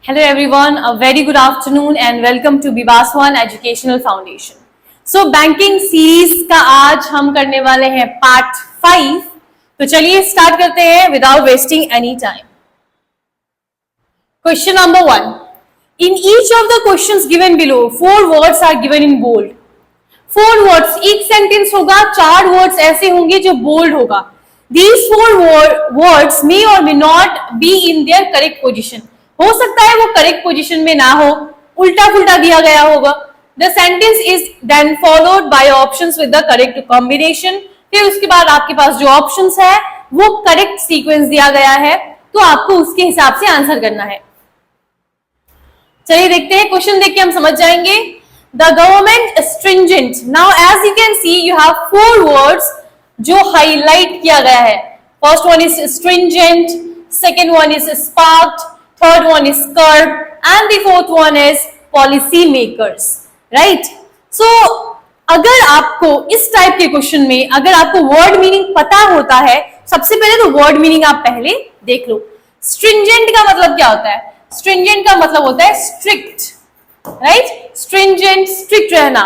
Hello everyone, a very good afternoon and welcome to Bivas One Educational Foundation. So banking series का आज हम करने वाले हैं पार्ट 5। तो चलिए स्टार्ट करते हैं without wasting any time. Question number 1। In each of the questions given below, 4 words are given in bold. 4 words, एक सेंटेंस होगा, 4 वर्ड्स ऐसे होंगे जो बोल्ड होगा। These 4 words may or may not be in their correct position. हो सकता है वो करेक्ट पोजीशन में ना हो, उल्टा पुल्टा दिया गया होगा। The sentence is then followed by options with the correct combination. फिर उसके बाद आपके पास जो ऑप्शंस है वो करेक्ट सीक्वेंस दिया गया है, तो आपको उसके हिसाब से आंसर करना है। चलिए देखते हैं, क्वेश्चन देख के हम समझ जाएंगे। The government stringent. Now as you can see you have 4 words जो हाईलाइट किया गया है। First one is stringent, second one is sparked, third one is curb and the fourth one is policy makers, right? So अगर आपको इस type के question में अगर आपको वर्ड मीनिंग पता होता है, सबसे पहले तो वर्ड मीनिंग आप पहले देख लो। स्ट्रिंजेंट का मतलब क्या होता है? स्ट्रिंजेंट का मतलब होता है स्ट्रिक्ट, राइट? स्ट्रिंजेंट स्ट्रिक्ट रहना।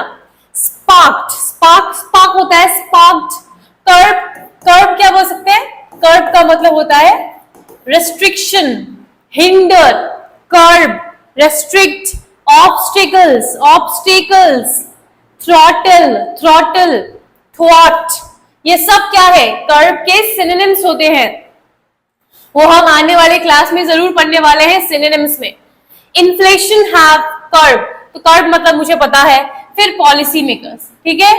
स्पार्क्ड, स्पार्क होता है स्पार्क्ड। कर्ब क्या बोल सकते हैं? कर्ब का मतलब होता है restriction, hinder, curb, restrict, obstacles, throttle, thwart, ये सब क्या है? कर्ब के सिनोनिम्स होते हैं, वो हम आने वाले क्लास में जरूर पढ़ने वाले हैं सिनोनिम्स में। इन्फ्लेशन हैव कर्ब, तो कर्ब मतलब मुझे पता है। फिर पॉलिसी मेकर्स, ठीक है।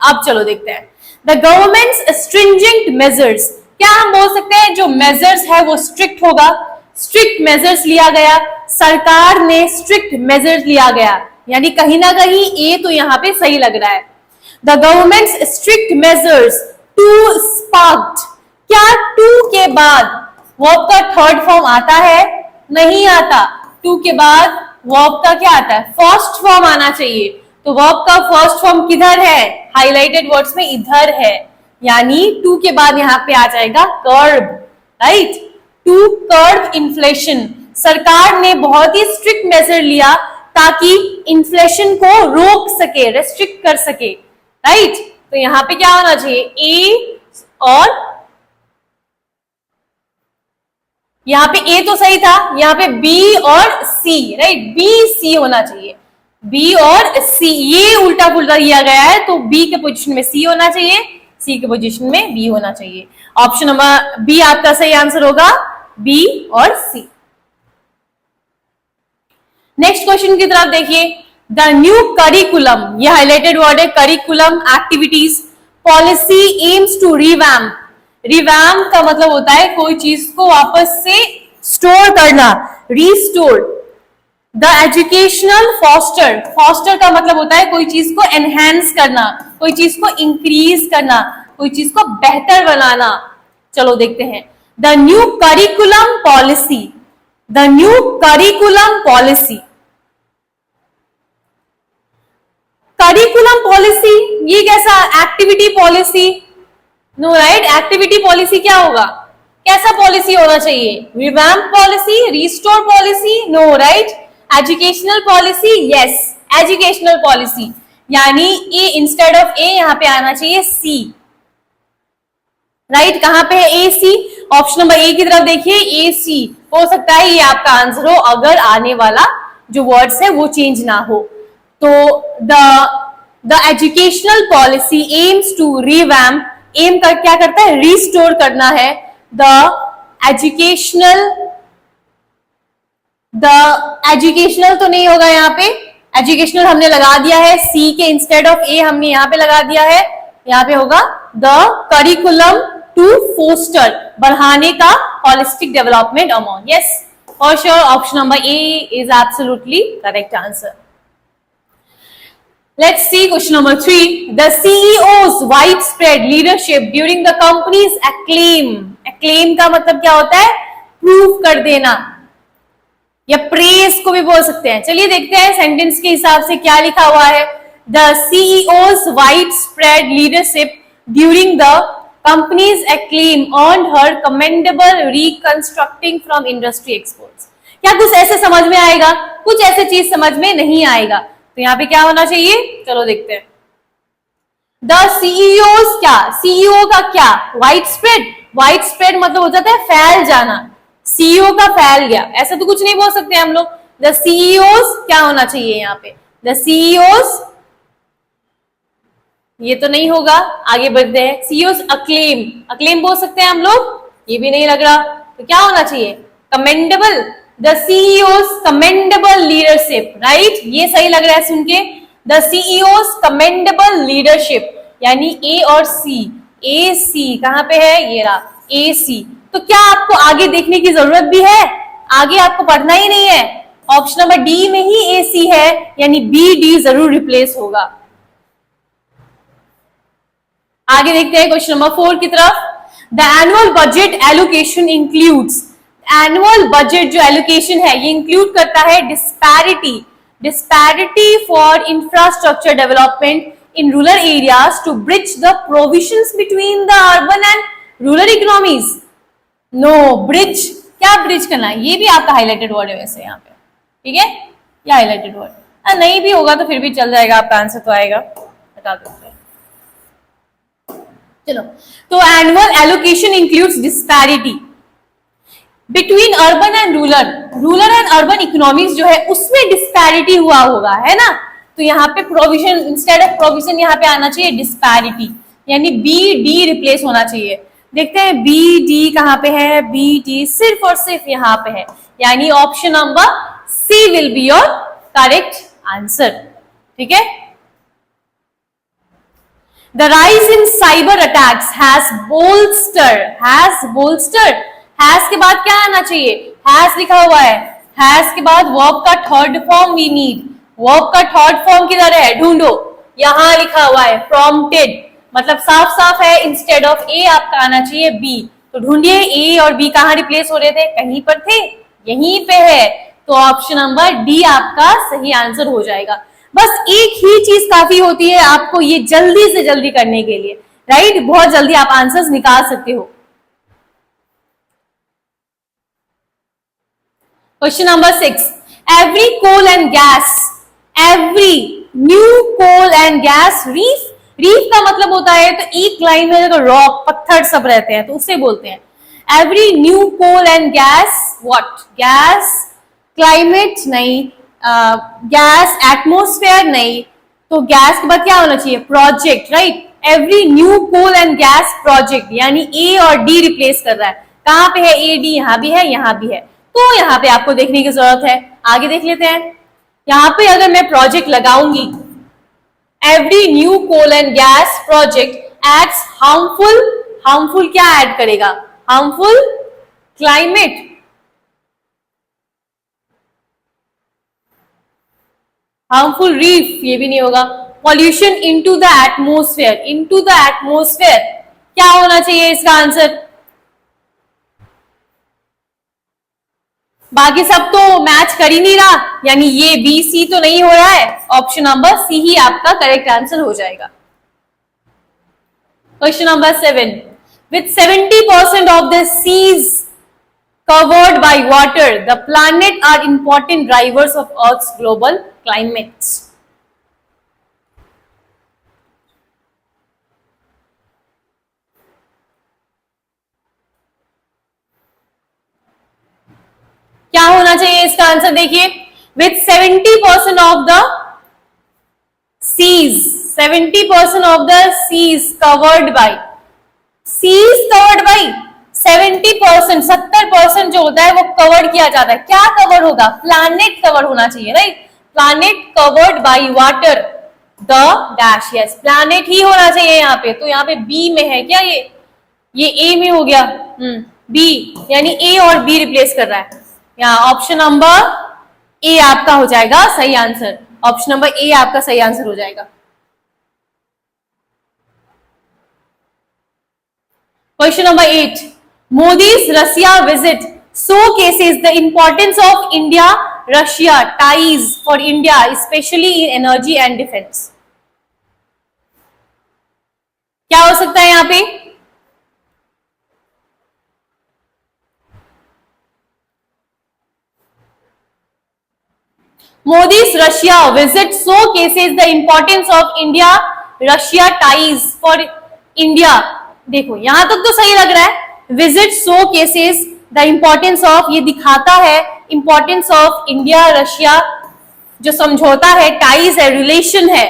अब चलो देखते हैं। द गवर्नमेंट्स स्ट्रिंजेंट मेजर्स, क्या हम बोल सकते हैं जो मेजर्स है वो स्ट्रिक्ट होगा? स्ट्रिक्ट मेजर्स लिया गया, सरकार ने स्ट्रिक्ट मेजर्स लिया गया, यानी कहीं ना कहीं ए तो यहाँ पे सही लग रहा है। The government's strict measures to sparked, क्या टू के बाद वर्ब का थर्ड फॉर्म आता है? नहीं आता। टू के बाद वर्ब का क्या आता है? फर्स्ट फॉर्म आना चाहिए। तो वर्ब का फर्स्ट फॉर्म किधर है? हाईलाइटेड वर्ड्स में इधर है, यानी टू के बाद यहाँ पे आ जाएगा कर्ब, राइट? टू कर्ब इन्फ्लेशन, सरकार ने बहुत ही स्ट्रिक्ट मेजर लिया ताकि इन्फ्लेशन को रोक सके, रेस्ट्रिक्ट कर सके, राइट? तो यहां पे क्या होना चाहिए? ए और यहां पे ए तो सही था, यहां पे बी और सी, राइट? बी सी होना चाहिए, बी और सी। ये उल्टा पुल्टा दिया गया है, तो बी के पोजीशन में सी होना चाहिए, सी के पोजीशन में बी होना चाहिए। ऑप्शन नंबर बी आपका सही आंसर होगा, बी और सी। नेक्स्ट क्वेश्चन की तरफ देखिए। द न्यू करिकुलम, ये हाईलाइटेड वर्ड है, curriculum activities policy aims to revamp. Revamp का मतलब होता है कोई चीज को वापस से स्टोर करना, restore. The educational foster, foster का मतलब होता है कोई चीज को एनहेंस करना, कोई चीज को इंक्रीज करना, कोई चीज को बेहतर बनाना। चलो देखते हैं। The new curriculum policy, the new curriculum policy, curriculum policy ये कैसा? Activity policy, no right? Activity policy क्या होगा? कैसा पॉलिसी होना चाहिए? Revamp policy, restore policy, no right? Educational policy, yes educational policy, यानी ए इंस्टेड ऑफ ए यहाँ पे आना चाहिए सी, राइट? कहां पे है ए सी? ऑप्शन नंबर ए की तरफ देखिए, ए सी हो सकता है ये आपका आंसर हो अगर आने वाला जो वर्ड्स है वो चेंज ना हो। तो the educational policy aims to revamp, aim कर क्या करता है? रिस्टोर करना है। द एजुकेशनल तो नहीं होगा यहाँ पे, एजुकेशनल हमने लगा दिया है, सी के इंस्टेड ऑफ ए हमने यहाँ पे लगा दिया है, यहाँ पे होगा द करिकुलम टू फोस्टर, बढ़ाने का holistic development among. Yes for sure, option number A is absolutely correct answer. Let's see question number 3. The CEO's widespread leadership during the company's acclaim. Acclaim का मतलब क्या होता है? प्रूव कर देना या प्रेज को भी बोल सकते हैं। चलिए देखते हैं सेंटेंस के हिसाब से क्या लिखा हुआ है। The CEO's widespread leadership during the company's acclaim earned her commendable reconstructing from industry experts. क्या कुछ ऐसे समझ में आएगा? कुछ ऐसे चीज समझ में नहीं आएगा। तो यहाँ पे क्या होना चाहिए, चलो देखते हैं। द सीईओ क्या, सीईओ का क्या, वाइड स्प्रेड, वाइड स्प्रेड मतलब हो जाता है फैल जाना, सीईओ का फैल गया, ऐसा तो कुछ नहीं बोल सकते हम लोग। द सीईओज क्या होना चाहिए यहाँ पे, द सीईओज, ये तो नहीं होगा, आगे बढ़ते हैं। सीईओज अक्लेम, अक्लेम बोल सकते हैं हम लोग, ये भी नहीं लग रहा, तो क्या होना चाहिए, commendable, the CEOs commendable leadership, right, ये सही लग रहा है सुन के, द सीईओज कमेंडेबल लीडरशिप, यानी ए और सी, ए सी कहां पे है, ये रहा ए सी। तो क्या आपको आगे देखने की जरूरत भी है, आगे आपको पढ़ना ही नहीं है, ऑप्शन नंबर डी में ही ए सी है, यानी बी डी जरूर रिप्लेस होगा। आगे देखते हैं क्वेश्चन नंबर 4 की तरफ। The annual budget allocation includes, annual budget जो एलोकेशन है ये इंक्लूड करता है disparity, disparity for infrastructure development in rural areas to bridge the provisions between the urban and rural economies. No, bridge, क्या bridge करना है, ये भी आपका हाईलाइटेड वर्ड है वैसे यहाँ पे, ठीक है, ये हाईलाइटेड वर्ड, नहीं भी होगा तो फिर भी चल जाएगा, आपका आंसर तो आएगा, बता देते हैं। चलो, तो annual allocation includes disparity between urban and rural, rural and urban economies जो है उसमें डिस्पैरिटी हुआ होगा, है ना, तो यहाँ पे प्रोविजन, इंस्टेड ऑफ प्रोविजन यहाँ पे आना चाहिए डिस्पैरिटी, यानी बी डी रिप्लेस होना चाहिए। देखते हैं बी डी कहाँ पे है, बी डी सिर्फ और सिर्फ यहाँ पे है, यानी option number C will be your correct answer, ठीक है। The rise in cyber attacks has bolstered, has के बाद क्या आना चाहिए, has लिखा हुआ है, has के बाद verb का third form we need, verb का थर्ड फॉर्म किधर है, ढूंढो, यहां लिखा हुआ है prompted, मतलब साफ साफ है, इंस्टेड ऑफ ए आपका आना चाहिए बी, तो ढूंढिए ए और बी कहां रिप्लेस हो रहे थे, कहीं पर थे, यहीं पे है, तो ऑप्शन नंबर डी आपका सही आंसर हो जाएगा। बस एक ही चीज काफी होती है आपको ये जल्दी से जल्दी करने के लिए, राइट, बहुत जल्दी आप आंसर्स निकाल सकते हो। Question number 6, every coal and gas, every new coal and gas reef, reef का मतलब होता है तो एक लाइन में तो रॉक, पत्थर सब रहते हैं तो उसे बोलते हैं every new coal and gas, what, gas, climate नहीं, गैस एटमोस्फेयर नहीं, तो गैस के बाद क्या होना चाहिए, project, right, every new coal and gas project, यानी ए और डी रिप्लेस कर रहा है, कहां पे है ए डी, यहां भी है, यहां भी है, तो यहां पे आपको देखने की जरूरत है। आगे देख लेते हैं, यहां पे अगर मैं प्रोजेक्ट लगाऊंगी, every new coal and gas project adds harmful, harmful क्या ऐड करेगा, हार्मफुल क्लाइमेट, हार्मफुल रीफ, ये भी नहीं होगा, pollution into the atmosphere, into the atmosphere क्या होना चाहिए इसका आंसर, बाकी सब तो मैच कर ही नहीं रहा, यानी ये बी सी तो नहीं हो रहा है, ऑप्शन नंबर सी ही आपका करेक्ट आंसर हो जाएगा। Question number 7, with 70% of the seas covered by water, the planet are important drivers of Earth's global climate. क्या होना चाहिए इसका आंसर, देखिए, with 70% of the seas, 70% of the seas covered by, seas covered by 70%, 70% जो होता है वो covered किया जाता है, क्या कवर होगा, प्लैनेट कवर होना चाहिए, right, planet covered by water, the dash, yes, planet ही होना चाहिए यहाँ पे, तो यहाँ पे बी में है क्या, ये ए में हो गया, बी, यानी ए और बी रिप्लेस कर रहा है, यहाँ ऑप्शन नंबर ए आपका हो जाएगा सही आंसर, ऑप्शन नंबर ए आपका सही आंसर हो जाएगा। Question number 8, Modi's Russia visit showcases the importance of India-Russia ties for India, especially in energy and defense. क्या हो सकता है यहाँ पे, Modi's Russia visit showcases the importance of India Russia ties for India. देखो यहां तक तो सही लग रहा है, visit showcases the importance of, ये दिखाता है importance of India Russia, जो समझौता है, टाइज है, रिलेशन है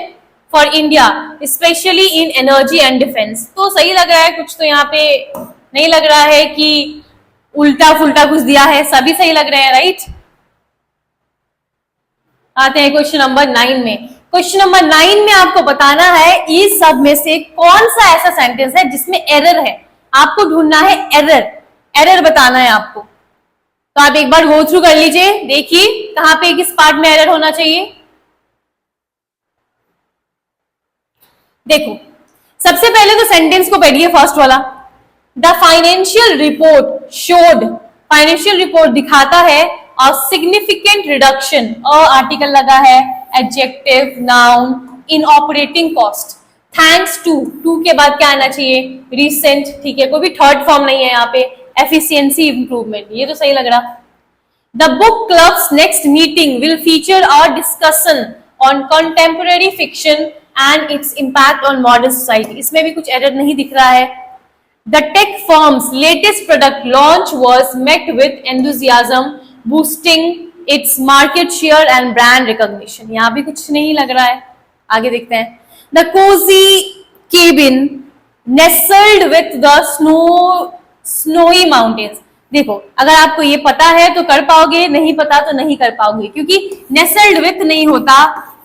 for India specially in energy and defence. तो सही लग रहा है, कुछ तो यहाँ पे नहीं लग रहा है कि उल्टा फुल्टा कुछ दिया है, सभी सही लग रहे हैं, राइट. आते हैं क्वेश्चन नंबर 9 में. क्वेश्चन नंबर 9 में आपको बताना है इस सब में से कौन सा ऐसा सेंटेंस है जिसमें एरर है. आपको ढूंढना है एरर, एरर बताना है आपको. तो आप एक बार गो थ्रू कर लीजिए, देखिए कहां पे किस पार्ट में एरर होना चाहिए. देखो सबसे पहले तो सेंटेंस को पढ़िए, फर्स्ट वाला. The financial report showed, financial report दिखाता है अ सिग्निफिकेंट रिडक्शन, आर्टिकल लगा है, adjective noun, in operating cost, thanks to के बाद क्या आना चाहिए, रिसेंट. ठीक है, कोई भी थर्ड फॉर्म नहीं है यहाँ पे. एफिशिएंसी इंप्रूवमेंट, ये तो सही लग रहा. The book club's next meeting will feature a discussion on contemporary fiction and its impact on modern society. इसमें भी कुछ एरर नहीं दिख रहा है. The tech firm's latest product launch was met with enthusiasm boosting its market share and brand recognition. यहाँ भी कुछ नहीं लग रहा है. आगे देखते हैं. The cozy cabin nestled with the snowy mountains. देखो अगर आपको ये पता है तो कर पाओगे, नहीं पता तो नहीं कर पाओगे, क्योंकि नेस्टल्ड विथ नहीं होता,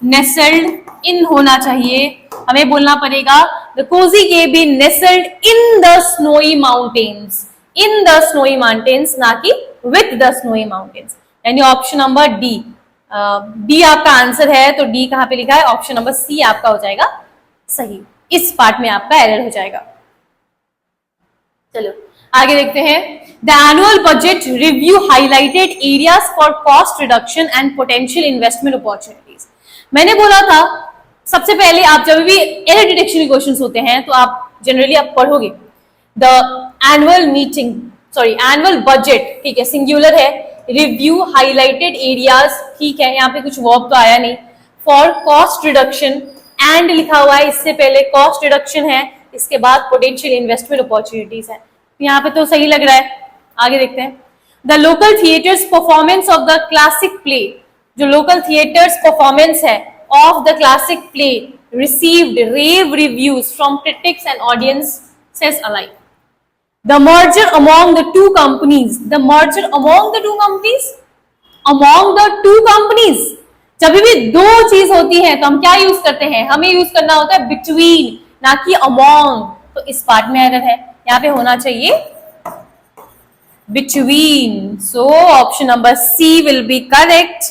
नेस्टल्ड इन होना चाहिए. हमें बोलना पड़ेगा the cozy cabin nestled in the snowy mountains, in the snowy mountains, ना कि विथ द स्नोई माउंटेन्स. यानी ऑप्शन नंबर डी, डी आपका आंसर है. तो डी कहां पे लिखा है, ऑप्शन नंबर सी आपका हो जाएगा सही. इस पार्ट में आपका एरर हो जाएगा. चलो आगे देखते हैं. The annual budget review highlighted areas for cost reduction and potential investment opportunities. मैंने बोला था सबसे पहले आप जब भी एरर डिटेक्शन के क्वेश्चंस होते हैं तो आप जनरली आप पढ़ोगे the annual meeting, sorry annual budget, ठीक है, सिंगुलर है, रिव्यू हाईलाइटेड एरियाज, ठीक है, यहाँ पे कुछ वर्ब तो आया नहीं, फॉर कॉस्ट रिडक्शन एंड लिखा हुआ है, इससे पहले कॉस्ट रिडक्शन है, इसके बाद पोटेंशियल इन्वेस्टमेंट अपॉर्चुनिटीज है. यहाँ पे तो सही लग रहा है. आगे देखते हैं. The local theatre's performance of the classic play, जो लोकल थिएटर्स परफॉर्मेंस है of the classic play received rave reviews from critics and audiences alike. The merger among the two companies, the merger among the two companies, among the two companies, जब भी दो चीज होती है तो हम क्या यूज करते हैं, हमें यूज करना होता है बिटवीन, ना कि अमॉन्ग. तो इस पार्ट में एरर है, यहाँ पे होना चाहिए between. So option number C will be correct.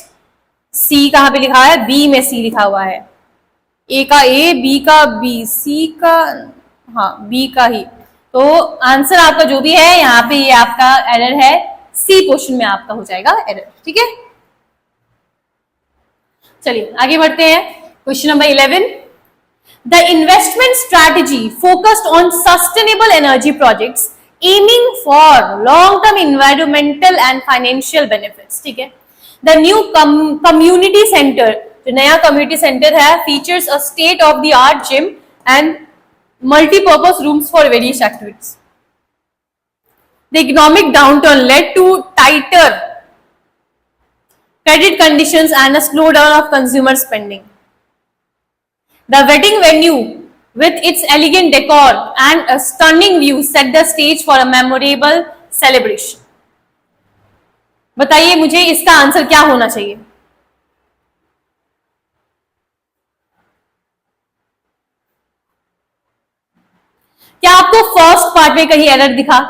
C कहां पे लिखा है, बी में सी लिखा हुआ है. ए का ए, बी का बी, सी का, हाँ बी का ही. तो आंसर आपका जो भी है यहाँ पे ये आपका एरर है, सी पोर्शन में आपका हो जाएगा एरर. ठीक है, चलिए आगे बढ़ते हैं. Question number 11. The investment strategy focused on sustainable energy projects aiming for long-term environmental and financial benefits. ठीक है. The new community center, जो नया community center है, features a state-of-the-art gym and multi-purpose rooms for various activities. The economic downturn led to tighter credit conditions and a slowdown of consumer spending. The wedding venue with its elegant decor and a stunning view set the stage for a memorable celebration. बताइए मुझे इसका answer क्या होना चाहिए. क्या आपको first part में कहीं एरर दिखा,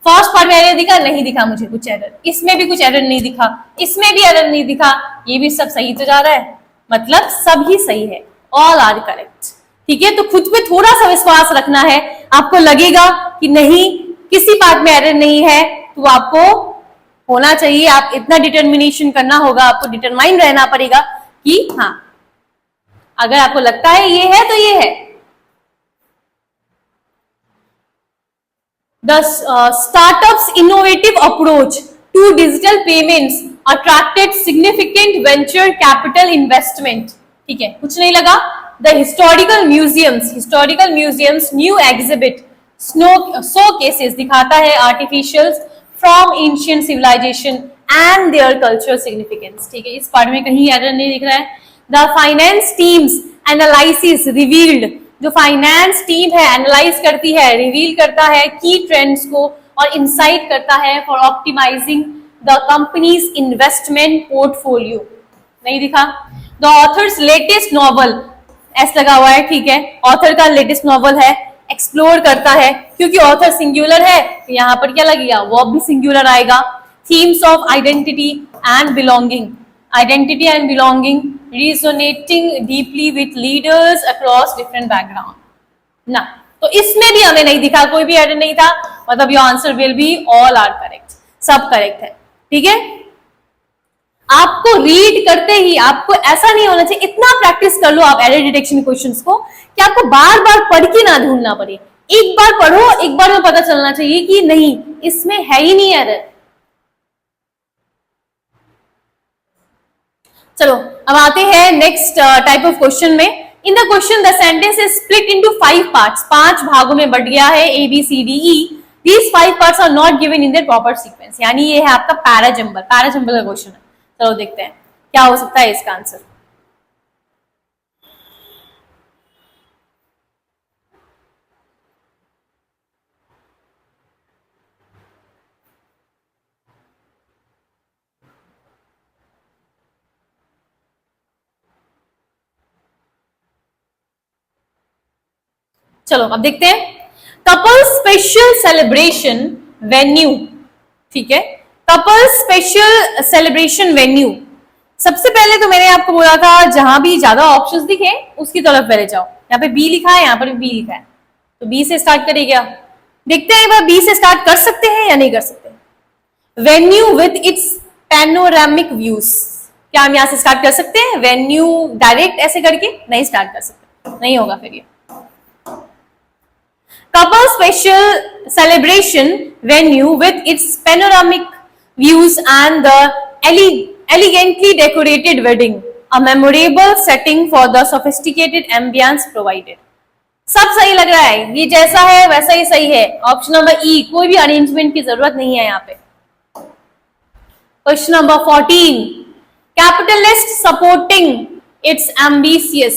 फर्स्ट पार्ट में एरर दिखा, नहीं दिखा मुझे कुछ एरर. इसमें भी कुछ एरर नहीं दिखा, इसमें भी एरर नहीं दिखा, ये भी सब सही तो जा रहा है, मतलब सब ही सही है, ऑल आर करेक्ट. ठीक है, तो खुद पे थोड़ा सा विश्वास रखना है. आपको लगेगा कि नहीं किसी पार्ट में एरर नहीं है तो आपको होना चाहिए, आप इतना डिटर्मिनेशन करना होगा, आपको डिटरमाइन रहना पड़ेगा कि हाँ अगर आपको लगता है ये है तो ये है. The startup's innovative approach to digital payments attracted significant venture capital investment, ठीक है, कुछ नहीं लगा। The historical museums new exhibit showcases दिखाता है artificials from ancient civilisation and their cultural significance, ठीक है, इस पार्ट में कहीं एरर नहीं दिख रहा है। The finance teams analysis revealed, जो फाइनेंस टीम है एनालाइज करती है, रिवील करता है की ट्रेंड्स को और इंसाइट करता है for optimising the company's investment portfolio, नहीं दिखा। The author's latest novel, S लगा हुआ है, ठीक है, ऑथर का लेटेस्ट नॉवल है, एक्सप्लोर करता है, क्योंकि ऑथर सिंगुलर है तो यहां पर क्या लगेगा, वो भी सिंगुलर आएगा। Themes of identity and belonging, identity and belonging resonating deeply with leaders across different background ना, तो इसमें भी हमें नहीं दिखा, कोई भी एरर नहीं था, मतलब your answer will be all are correct, सब करेक्ट है, ठीक है। आपको रीड करते ही आपको ऐसा नहीं होना चाहिए, इतना प्रैक्टिस कर लो आप एरर डिटेक्शन क्वेश्चंस को कि आपको बार बार पढ़ के ना ढूंढना पड़े, एक बार पढ़ो, एक बार में पता चलना चाहिए कि नहीं इसमें है ही नहीं एरर। चलो अब आते हैं नेक्स्ट टाइप ऑफ क्वेश्चन में। In the question the sentence is split into 5 parts, 5 भागों में बढ़ गया है, A B C D E. These 5 parts are not given in their proper sequence, यानी ये है आपका पैराजंबल का क्वेश्चन है। चलो देखते हैं क्या हो सकता है इसका आंसर। चलो अब देखते हैं। कपल स्पेशल सेलिब्रेशन वेन्यू, ठीक है, कपल स्पेशल सेलिब्रेशन वेन्यू। सबसे पहले तो मैंने आपको बोला था जहां भी ज्यादा ऑप्शंस दिखे उसकी तरफ पहले जाओ। यहाँ पे बी लिखा है, यहाँ पर भी बी लिखा है, तो बी से स्टार्ट करेगा। देखते हैं एक बार बी से स्टार्ट कर सकते हैं या नहीं कर सकते। Venue with its panoramic views, क्या हम यहां से स्टार्ट कर सकते हैं? वेन्यू डायरेक्ट ऐसे करके नहीं स्टार्ट कर सकते, नहीं होगा फिर ये। Couple special celebration venue with its panoramic views and the elegantly decorated wedding, a memorable setting for the sophisticated ambience provided. सब सही लग रहा है, ये जैसा है वैसा ही सही है। ऑप्शन नंबर ई, कोई भी अरेंजमेंट की जरूरत नहीं है यहाँ पे। Question number 14, capitalist supporting its ambitious,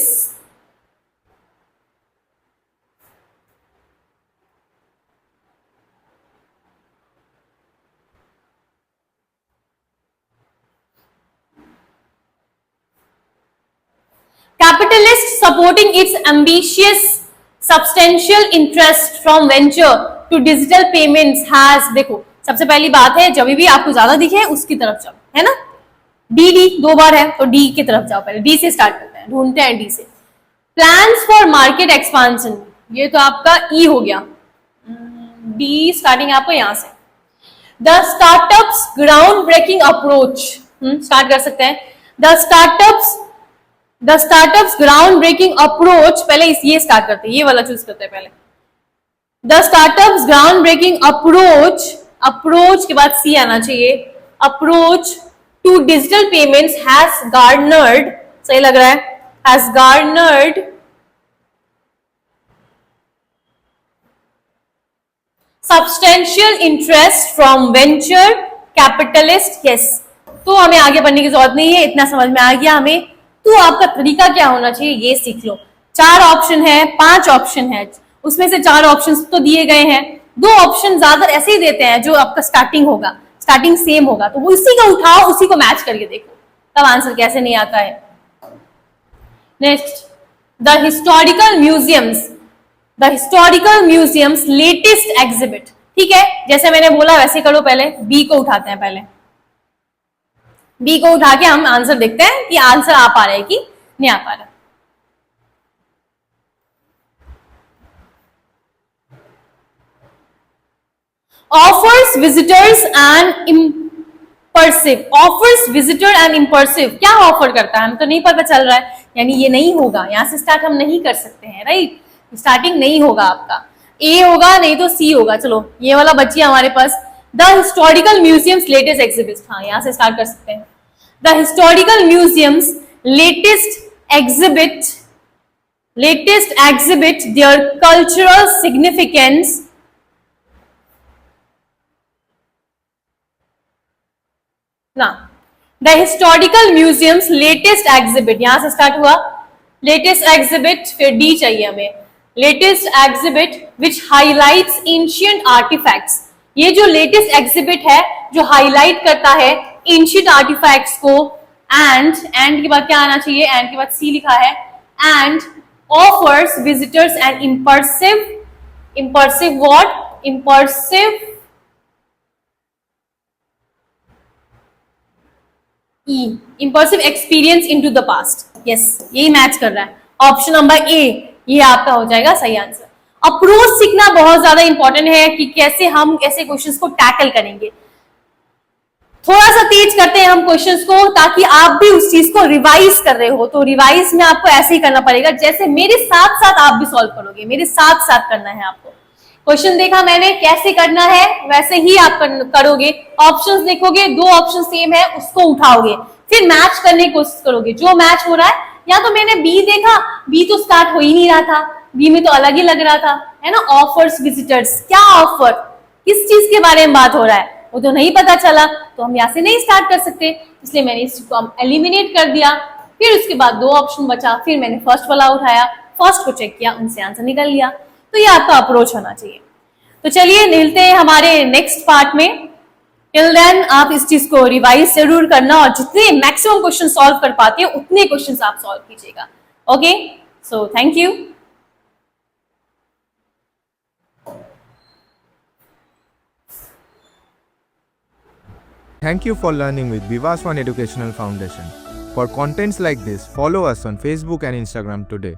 capitalist supporting its ambitious substantial interest from venture to digital payments has, देखो सबसे पहली बात है जब भी आपको ज्यादा दिखे उसकी तरफ जाओ, है ना। डी डी 2 बार है तो डी की तरफ जाओ, पहले डी से स्टार्ट करते हैं, ढूंढते हैं डी से। प्लान्स फॉर मार्केट एक्सपांशन, ये तो आपका ई हो गया, डी स्टार्टिंग आपको यहां से। The startups ground breaking approach, start कर सकते हैं। The startups ground breaking approach, पहले ये स्टार्ट करते हैं, ये वाला चूज करते हैं पहले। The startups ground breaking approach, approach के बाद सी आना चाहिए। Approach to digital payments has garnered, सही लग रहा है, has garnered substantial interest from venture capitalist, yes। तो हमें आगे बढ़ने की जरूरत नहीं है, इतना समझ में आ गया हमें। तो आपका तरीका क्या होना चाहिए ये सीख लो। 4 ऑप्शन है, 5 ऑप्शन है, उसमें से 4 ऑप्शन तो दिए गए हैं, 2 ऑप्शन ज्यादा ऐसे ही देते हैं जो आपका स्टार्टिंग होगा, स्टार्टिंग सेम होगा, तो वो उसी का उठाओ, उसी को मैच करके देखो, तब आंसर कैसे नहीं आता है। Next, the historical museums latest exhibit, ठीक है, जैसे मैंने बोला वैसे करो, पहले बी को उठाते हैं, पहले बी को उठा के हम आंसर देखते हैं कि आंसर आ पा रहा है कि नहीं आ पा रहा। Offers visitors and immersive, offers visitor and immersive, क्या ऑफर करता है हमें तो नहीं पता चल रहा है, यानी ये नहीं होगा, यहां से स्टार्ट हम नहीं कर सकते हैं, राइट। स्टार्टिंग नहीं होगा आपका, ए होगा नहीं तो सी होगा। चलो ये वाला बची हमारे पास। The historical museums latest exhibit, हाँ यहां से स्टार्ट कर सकते हैं. The historical museums latest exhibit their cultural significance ना. The historical museums latest exhibit, यहां से स्टार्ट हुआ लेटेस्ट एग्जिबिट, फिर डी चाहिए हमें. लेटेस्ट एग्जिबिट विच हाईलाइट्स एंशिएंट आर्टिफैक्ट्स, ये जो लेटेस्ट एग्जिबिट है जो हाईलाइट करता है एंशिएंट आर्टिफैक्ट्स को. एंड के बाद क्या आना चाहिए, एंड के बाद सी लिखा है. And offers visitors and immersive what, immersive experience into the past. Yes, यही मैच कर रहा है. ऑप्शन नंबर ए ये आपका हो जाएगा सही आंसर. अप्रोच सीखना बहुत ज्यादा इंपॉर्टेंट है कि कैसे हम ऐसे क्वेश्चंस को टैकल करेंगे. थोड़ा सा तेज करते हैं हम क्वेश्चंस को ताकि आप भी उस चीज को रिवाइज कर रहे हो. तो रिवाइज में आपको ऐसे ही करना पड़ेगा जैसे मेरे साथ साथ आप भी सॉल्व करोगे. मेरे साथ साथ करना है आपको. क्वेश्चन देखा मैंने कैसे करना है, वैसे ही आप करोगे. ऑप्शंस देखोगे, दो ऑप्शन सेम है, उसको उठाओगे, फिर मैच करने की कोशिश करोगे. जो मैच हो रहा है, या तो मैंने बी देखा, बी तो स्टार्ट हो ही नहीं रहा था, बी में तो अलग ही लग रहा था, है ना. ऑफर्स विजिटर्स, क्या ऑफर, किस चीज के बारे में बात हो रहा है, वो तो नहीं पता चला, तो हम यहाँ से नहीं स्टार्ट कर सकते. इसलिए मैंने इसको एलिमिनेट कर दिया. फिर उसके बाद दो ऑप्शन बचा, फिर मैंने फर्स्ट वाला उठाया, फर्स्ट को चेक किया, उनसे आंसर निकल लिया. तो ये आपका अप्रोच होना चाहिए. तो चलिए मिलते हैं हमारे नेक्स्ट पार्ट में. टिल देन आप इस चीज को रिवाइज जरूर करना और जितने मैक्सिमम क्वेश्चन सॉल्व कर पाते हैं उतने क्वेश्चंस आप सॉल्व कीजिएगा. Okay, so thank you. Thank you for learning with Vivas One Educational Foundation. For contents like this, follow us on Facebook and Instagram today.